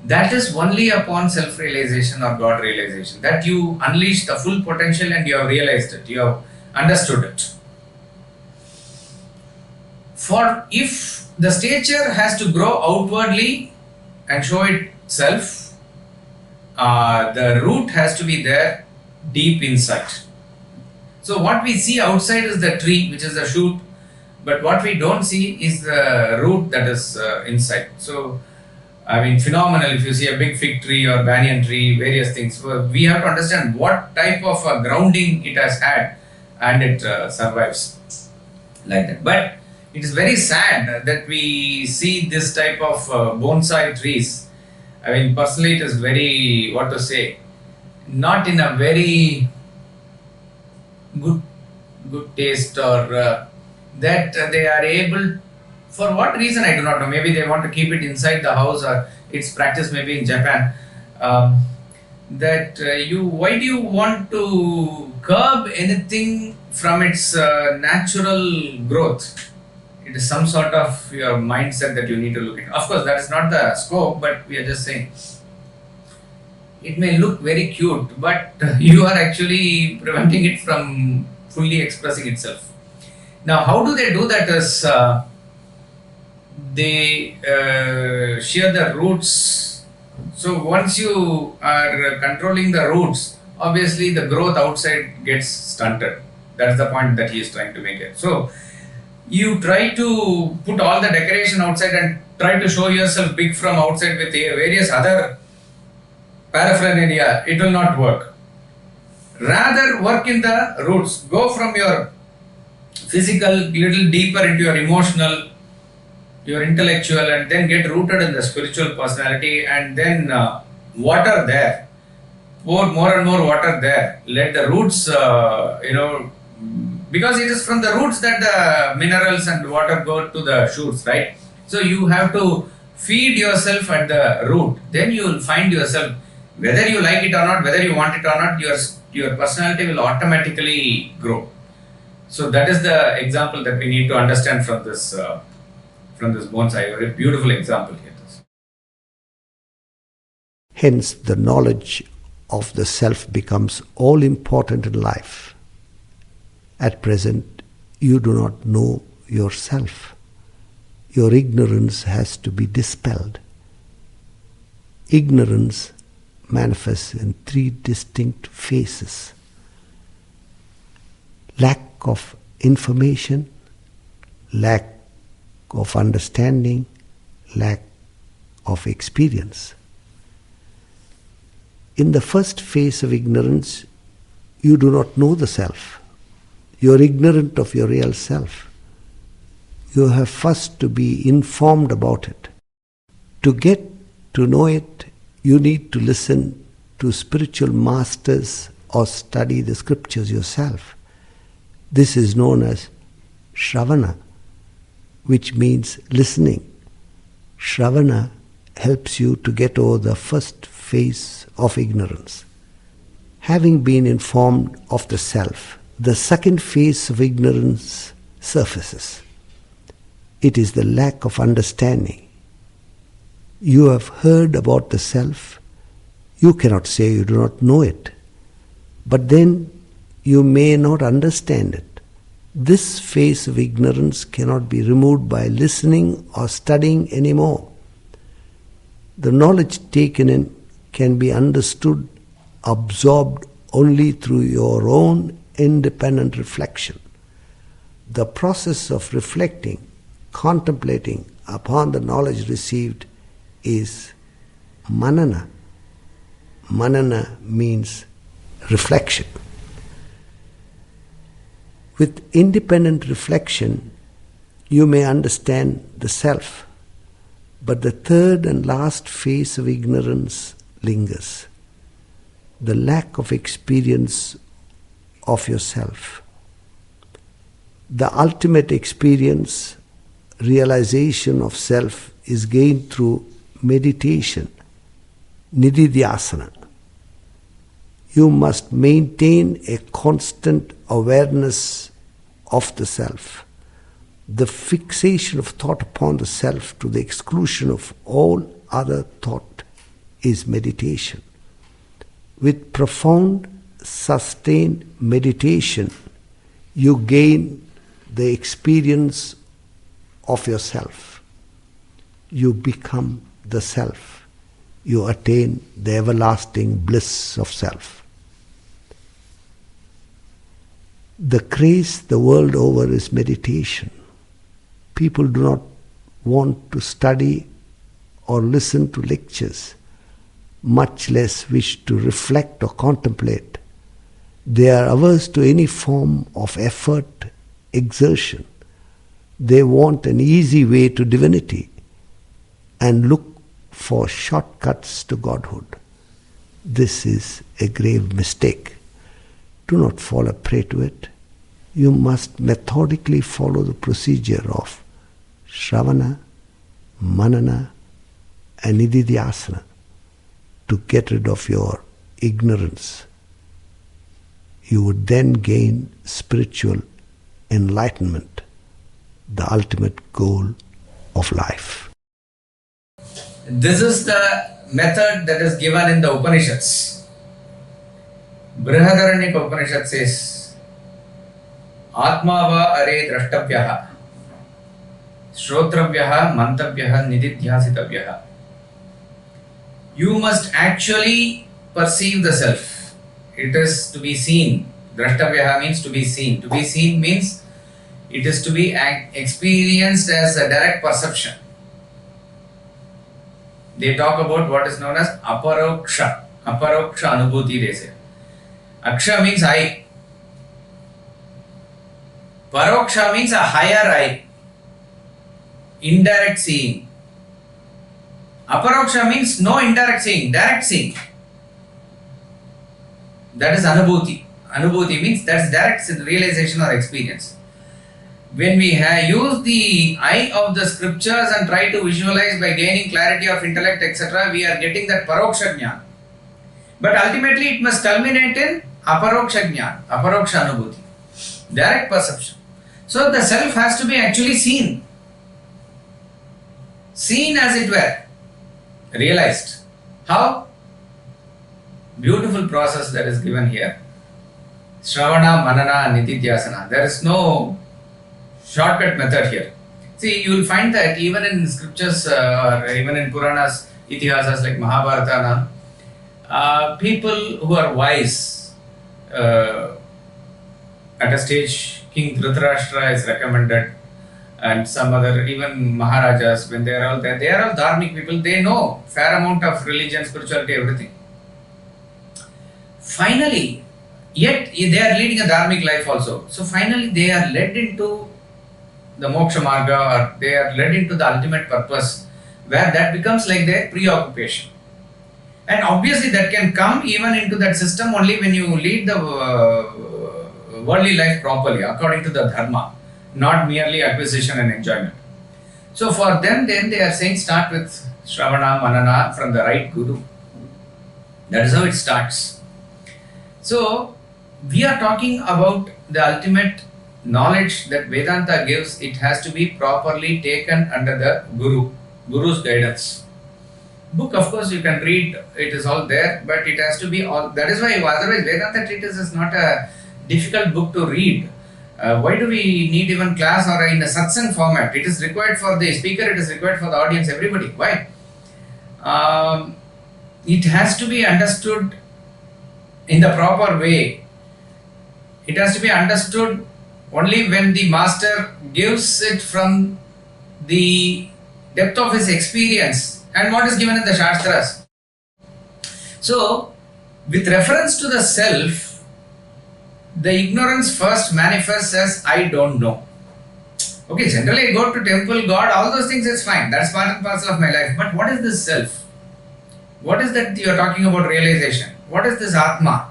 That is only upon self-realization or God-realization that you unleash the full potential and you have realized it, you have understood it. For if the stature has to grow outwardly and show itself. The root has to be there deep inside. So what we see outside is the tree, which is the shoot, but what we don't see is the root that is inside. So, I mean, phenomenal. If you see a big fig tree or banyan tree, various things, so we have to understand what type of grounding it has had, and it survives like that. But it is very sad that we see this type of bonsai trees. I mean, personally, it is very, what to say, not in a very good taste, or that they are able, for what reason I do not know. Maybe they want to keep it inside the house, or it's practiced maybe in Japan. Why do you want to curb anything from its natural growth? It is some sort of your mindset that you need to look at. Of course, that is not the scope, but we are just saying it may look very cute, but you are actually preventing it from fully expressing itself. Now, how do they do that? Is they shear the roots. So once you are controlling the roots, obviously the growth outside gets stunted. That's the point that he is trying to make it. So you try to put all the decoration outside and try to show yourself big from outside with various other paraphernalia. It will not work. Rather, work in the roots. Go from your physical little deeper into your emotional, your intellectual, and then get rooted in the spiritual personality, and then water there. Pour more and more water there. Let the roots, because it is from the roots that the minerals and water go to the shoots, right? So you have to feed yourself at the root. Then you will find yourself, whether you like it or not, whether you want it or not, your personality will automatically grow. So that is the example that we need to understand from this bonsai. A very beautiful example here. Hence, the knowledge of the self becomes all important in life. At present, you do not know yourself. Your ignorance has to be dispelled. Ignorance manifests in three distinct phases: lack of information, lack of understanding, lack of experience. In the first phase of ignorance, you do not know the self. You are ignorant of your real self. You have first to be informed about it. To get to know it, you need to listen to spiritual masters or study the scriptures yourself. This is known as Shravana, which means listening. Shravana helps you to get over the first phase of ignorance. Having been informed of the self, the second phase of ignorance surfaces. It is the lack of understanding. You have heard about the self. You cannot say you do not know it. But then you may not understand it. This phase of ignorance cannot be removed by listening or studying anymore. The knowledge taken in can be understood, absorbed only through your own independent reflection. The process of reflecting, contemplating upon the knowledge received is Manana. Manana means reflection. With independent reflection, you may understand the self, but the third and last phase of ignorance lingers. The lack of experience of yourself. The ultimate experience, realization of self, is gained through meditation, Nididhyasana. You must maintain a constant awareness of the self. The fixation of thought upon the self to the exclusion of all other thought is meditation. With profound, sustained meditation, you gain the experience of yourself. you become the self. You attain the everlasting bliss of self. The craze the world over is meditation. People do not want to study or listen to lectures, much less wish to reflect or contemplate. They are averse to any form of effort, exertion. They want an easy way to divinity and look for shortcuts to Godhood. This is a grave mistake. Do not fall a prey to it. You must methodically follow the procedure of Shravana, Manana and Nididhyasana to get rid of your ignorance. You would then gain spiritual enlightenment, the ultimate goal of life. This is the method that is given in the Upanishads. Brihadaranyaka Upanishad says, Atmava are drashtabhyaha, Shrotravyaha, Mantavyaha, Nididhyasitavyaha. You must actually perceive the self. It is to be seen. Drashtavyaha means to be seen. To be seen means it is to be experienced as a direct perception. They talk about what is known as aparoksha. Aparoksha anubhuti, they say. Aksha means eye. Paroksha means a higher eye. Indirect seeing. Aparoksha means no indirect seeing, direct seeing. That is anubhuti. Anubhuti means that's direct realization or experience. When we use the eye of the scriptures and try to visualize by gaining clarity of intellect, etc., we are getting that paroksha jnana. But ultimately it must culminate in aparoksha jnana, aparoksha anubhuti, direct perception. So the self has to be actually seen. Seen as it were. Realized. How? Beautiful process that is given here. Shravana, Manana, Nididhyasana. There is no shortcut method here. See, you will find that even in scriptures or even in Puranas, Itihasas like Mahabharata, people who are wise, at a stage, King Dhritarashtra is recommended, and some other, even Maharajas, when they are all there, they are all dharmic people, they know fair amount of religion, spirituality, everything. Finally, yet they are leading a dharmic life also. So finally they are led into the moksha marga, or they are led into the ultimate purpose, where that becomes like their preoccupation. And obviously that can come even into that system only when you lead the worldly life properly, according to the dharma, not merely acquisition and enjoyment. So for them, then they are saying start with Shravana, Manana from the right Guru. That is how it starts. So we are talking about the ultimate knowledge that Vedanta gives. It has to be properly taken under the Guru's guidance. Book, of course, you can read, it is all there, but it has to be all. That is why otherwise Vedanta Treatise is not a difficult book to read. Why do we need even class or in a satsang format? It is required for the speaker, it is required for the audience, everybody. Why? It has to be understood in the proper way. It has to be understood only when the master gives it from the depth of his experience and what is given in the Shastras. So, with reference to the self, the ignorance first manifests as I don't know. Okay, generally I go to temple, God, all those things is fine. That's part and parcel of my life. But what is this self? What is that you are talking about realization? What is this Atma?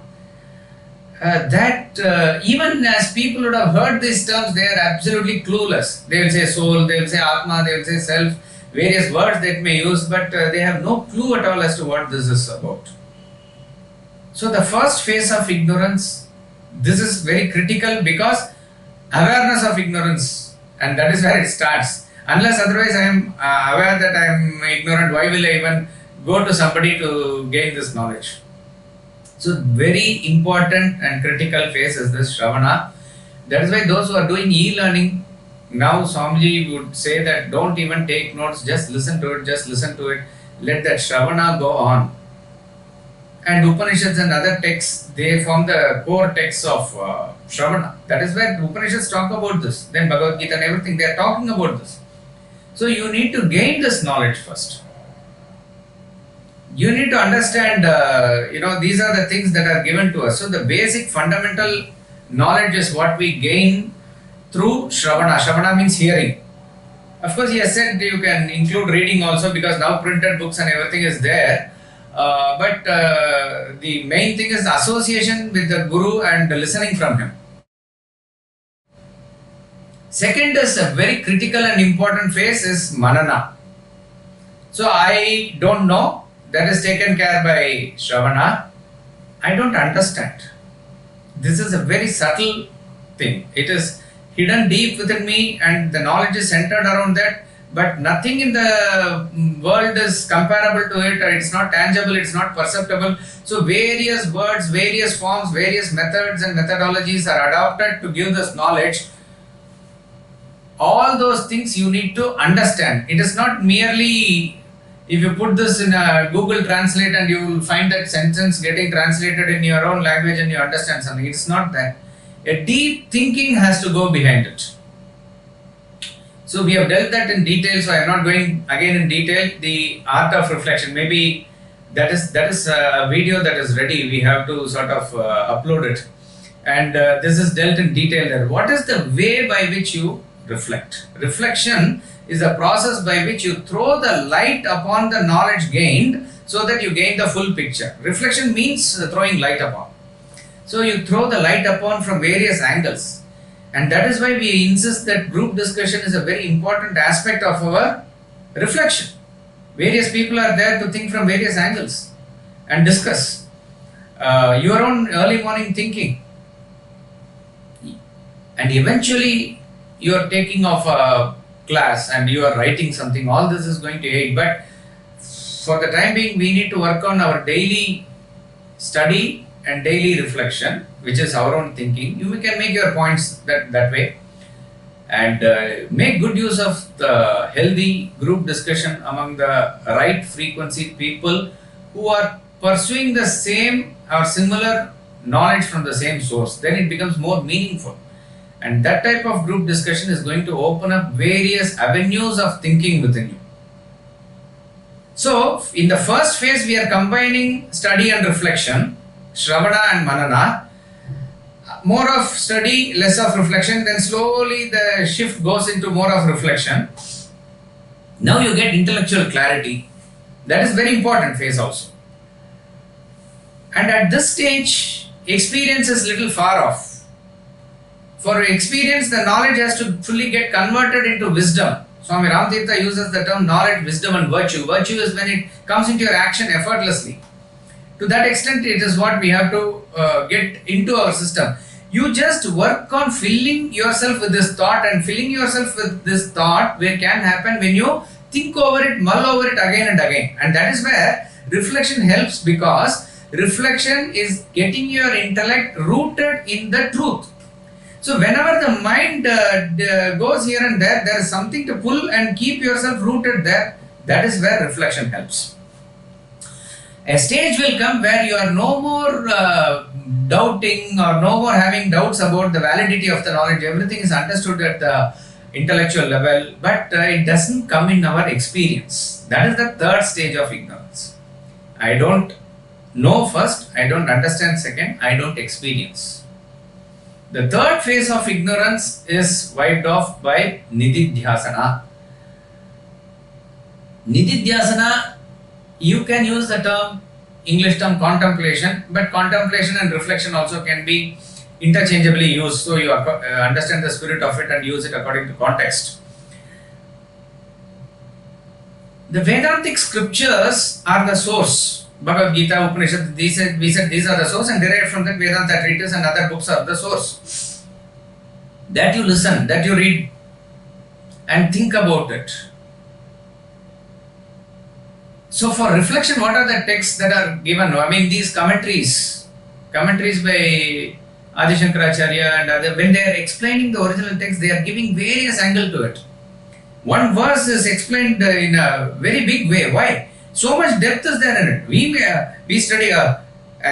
Even as people would have heard these terms, they are absolutely clueless. They will say soul, they will say Atma, they will say self, various words that may use, but they have no clue at all as to what this is about. So the first phase of ignorance, this is very critical because awareness of ignorance, and that is where it starts. Unless otherwise I am aware that I am ignorant, why will I even go to somebody to gain this knowledge? So very important and critical phase is this Shravana. That is why those who are doing e-learning, now Swamiji would say that don't even take notes, just listen to it, let that Shravana go on. And Upanishads and other texts, they form the core texts of Shravana. That is where Upanishads talk about this. Then Bhagavad Gita and everything, they are talking about this. So you need to gain this knowledge first. You need to understand, these are the things that are given to us. So the basic fundamental knowledge is what we gain through Shravana. Shravana means hearing. Of course, he has said you can include reading also, because now printed books and everything is there. But the main thing is the association with the Guru and the listening from him. Second is a very critical and important phase is Manana. So I don't know. That is taken care by Shravana. I don't understand. This is a very subtle thing. It is hidden deep within me and the knowledge is centered around that. But nothing in the world is comparable to it. It's not tangible, it's not perceptible. So various words, various forms, various methods and methodologies are adopted to give this knowledge. All those things you need to understand. It is not merely, if you put this in a Google Translate and you will find that sentence getting translated in your own language and you understand something. It's not that. A deep thinking has to go behind it. So we have dealt that in detail, so I am not going again in detail. The art of reflection, maybe that is a video that is ready. We have to sort of upload it. And this is dealt in detail there. What is the way by which you reflect? Reflection is a process by which you throw the light upon the knowledge gained so that you gain the full picture. Reflection means throwing light upon. So you throw the light upon from various angles. And that is why we insist that group discussion is a very important aspect of our reflection. Various people are there to think from various angles and discuss. Your own early morning thinking. And eventually you are taking off a class and you are writing something. All this is going to aid. But for the time being, we need to work on our daily study and daily reflection, which is our own thinking. You can make your points that way and make good use of the healthy group discussion among the right frequency people who are pursuing the same or similar knowledge from the same source. Then it becomes more meaningful. And that type of group discussion is going to open up various avenues of thinking within you. So, in the first phase, we are combining study and reflection, Shravana and Manana. More of study, less of reflection. Then slowly the shift goes into more of reflection. Now you get intellectual clarity. That is very important phase also. And at this stage, experience is little far off. For experience, the knowledge has to fully get converted into wisdom. Swami Ramtirtha uses the term knowledge, wisdom and virtue. Virtue is when it comes into your action effortlessly. To that extent, it is what we have to get into our system. You just work on filling yourself with this thought, and filling yourself with this thought can happen when you think over it, mull over it again and again. And that is where reflection helps, because reflection is getting your intellect rooted in the truth. So whenever the mind goes here and there is something to pull and keep yourself rooted there. That is where reflection helps. A stage will come where you are no more doubting or no more having doubts about the validity of the knowledge. Everything is understood at the intellectual level, but it doesn't come in our experience. That is the third stage of ignorance. I don't know first, I don't understand second, I don't experience. The third phase of ignorance is wiped off by Nididhyasana. Nididhyasana, you can use the term, English term contemplation, but contemplation and reflection also can be interchangeably used. So you understand the spirit of it and use it according to context. The Vedantic scriptures are the source. Bhagavad Gita, Upanishad, we said these are the source, and derived from that Vedanta Treatise and other books are the source. That you listen, that you read and think about it. So for reflection, what are the texts that are given? I mean, these commentaries by Adi Shankaracharya and other, when they are explaining the original text, they are giving various angle to it. One verse is explained in a very big way. Why? So much depth is there in it. We study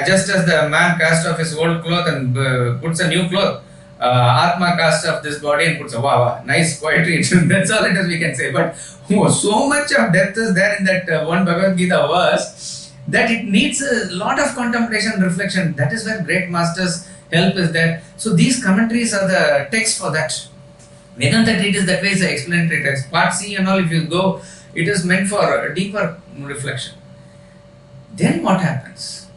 just as the man cast off his old cloth and puts a new cloth. Atma cast off this body and puts a wow, nice poetry. That's all it is we can say. But so much of depth is there in that one Bhagavad Gita verse that it needs a lot of contemplation and reflection. That is where great masters' help is there. So these commentaries are the text for that. Vedanta Treatise that way is the explanatory text. Part C and all, if you go, it is meant for a deeper reflection. Then what happens?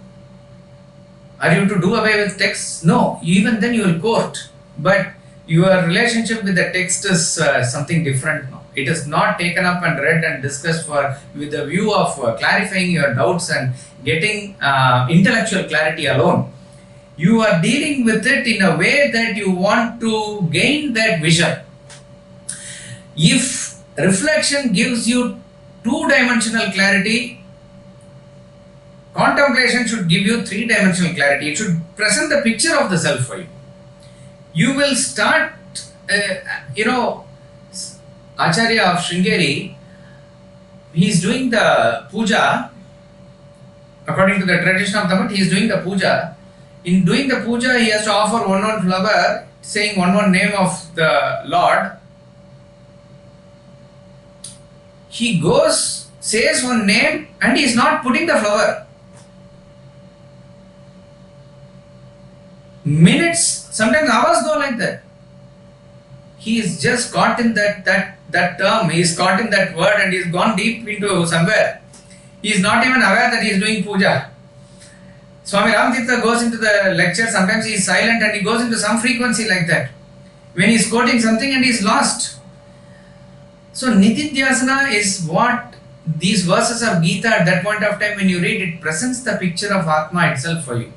Are you to do away with texts? No, even then you will quote. But your relationship with the text is something different now. It is not taken up and read and discussed with the view of clarifying your doubts and getting intellectual clarity alone. You are dealing with it in a way that you want to gain that vision. If reflection gives you two-dimensional clarity, contemplation should give you three-dimensional clarity. It should present the picture of the self for you. You will start, Acharya of Sringeri, he is doing the puja. According to the tradition of the month, he is doing the puja. In doing the puja, he has to offer one flower, saying one name of the Lord. He goes, says one name, and he is not putting the flower. Minutes, sometimes hours go like that. He is just caught in that term, he is caught in that word and he has gone deep into somewhere. He is not even aware that he is doing puja. Swami Ramatirtha goes into the lecture, sometimes he is silent and he goes into some frequency like that. When he is quoting something and he is lost. So Nididhyasana is what these verses of Gita at that point of time when you read it presents the picture of Atma itself for you.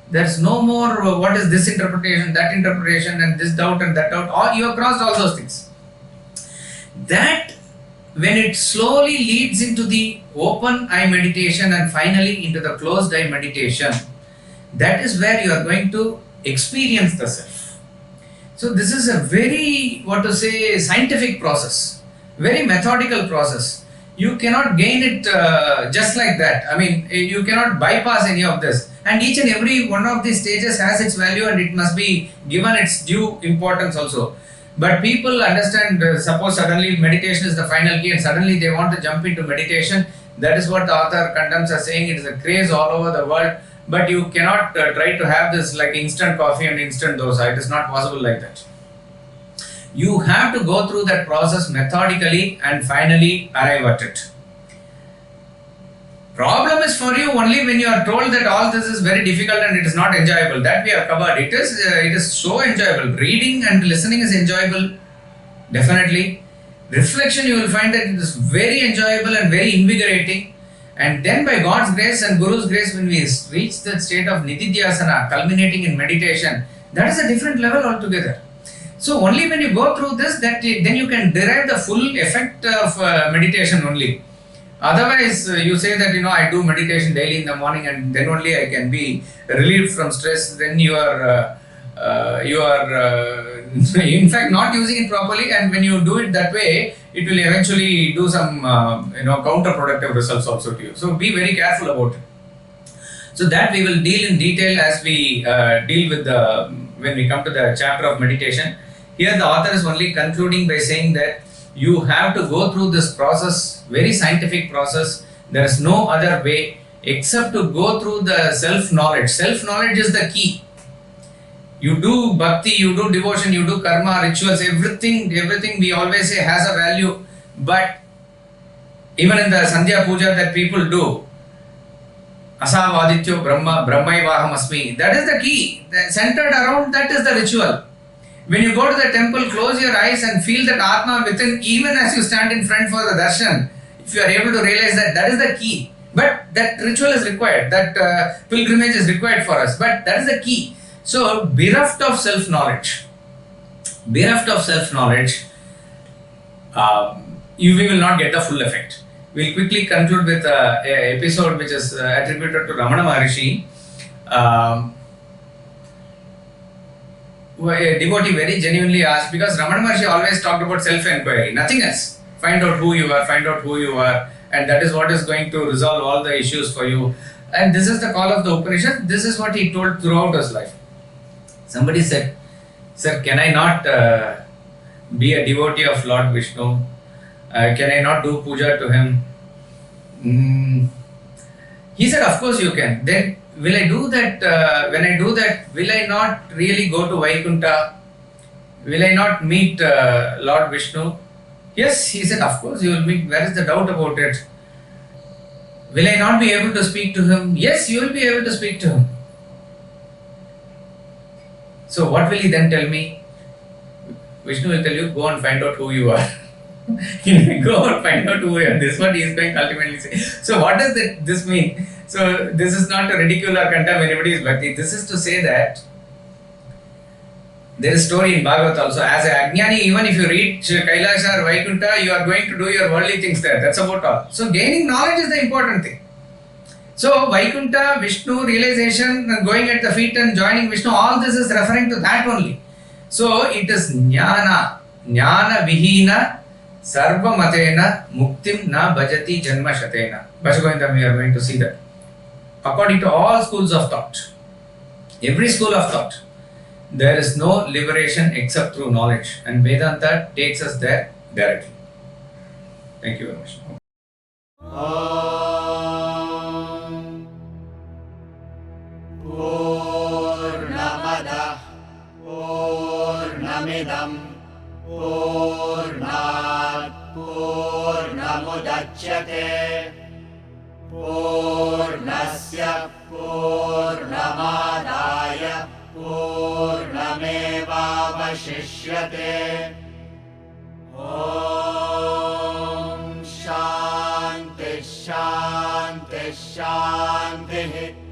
There is no more what is this interpretation, that interpretation and this doubt and that doubt. You have crossed all those things. That when it slowly leads into the open eye meditation and finally into the closed eye meditation, that is where you are going to experience the self. So this is a very, scientific process, very methodical process. You cannot gain it just like that. I mean, you cannot bypass any of this. And each and every one of these stages has its value and it must be given its due importance also. But people understand, suppose suddenly meditation is the final key and suddenly they want to jump into meditation. That is what the author condemns as saying it is a craze all over the world. But you cannot try to have this like instant coffee and instant dosa. It is not possible like that. You have to go through that process methodically and finally arrive at it. Problem is for you only when you are told that all this is very difficult and it is not enjoyable. That we have covered. It is so enjoyable. Reading and listening is enjoyable. Definitely. Reflection, you will find that it is very enjoyable and very invigorating. And then by God's grace and Guru's grace, when we reach that state of Nididhyasana, culminating in meditation, that is a different level altogether. So only when you go through this, then you can derive the full effect of meditation only. Otherwise, you say that, I do meditation daily in the morning and then only I can be relieved from stress. Then you are in fact not using it properly, and when you do it that way, it will eventually do some counterproductive results also to you. So be very careful about it. So that we will deal in detail as we deal with when we come to the chapter of meditation. Here the author is only concluding by saying that you have to go through this process, very scientific process. There is no other way except to go through the self-knowledge. Self-knowledge is the key. You do bhakti, you do devotion, you do karma, rituals, everything we always say has a value. But even in the Sandhya Puja that people do, Asavadityo Brahma, Brahmaivaham Asmi, that is the key. Centered around that is the ritual. When you go to the temple, close your eyes and feel that Atma within, even as you stand in front for the darshan. If you are able to realize that is the key. But that ritual is required, that pilgrimage is required for us. But that is the key. So, bereft of self-knowledge, we will not get the full effect. We will quickly conclude with an episode which is attributed to Ramana Maharishi. a devotee very genuinely asked, because Ramana Maharshi always talked about self-enquiry, nothing else. Find out who you are, and that is what is going to resolve all the issues for you. And this is the call of the Upanishad. This is what he told throughout his life. Somebody said, "Sir, can I not be a devotee of Lord Vishnu? Can I not do puja to him?" He said, "Of course you can. Then will I do that? When I do that, will I not really go to Vaikuntha? Will I not meet Lord Vishnu?" Yes, he said, "Of course you will meet. Where is the doubt about it? Will I not be able to speak to him?" Yes, you will be able to speak to him. So what will he then tell me? Vishnu will tell you, "Go and find out who you are." Go and find out who you are. This is what he is going to ultimately say. So what does this mean? So this is not to ridicule or condemn anybody's bhakti. This is to say that there is a story in Bhagavad also. As a Ajnani, even if you reach Kailasha or Vaikuntha, you are going to do your worldly things there. That's about all. So gaining knowledge is the important thing. So Vaikuntha, Vishnu, realization, going at the feet and joining Vishnu, all this is referring to that only. So it is jnana vihina sarva matena muktim na bhajati janma shatena. Bhajagovinda, we are going to see that. According to all schools of thought, every school of thought, there is no liberation except through knowledge, and Vedanta takes us there directly. Thank you very much. Poornam Adah Poornamidam Poornat Poornamudachyate Poornasya Poornamadaya Poornamevavashishyate. Om Shanti Shanti Shanti.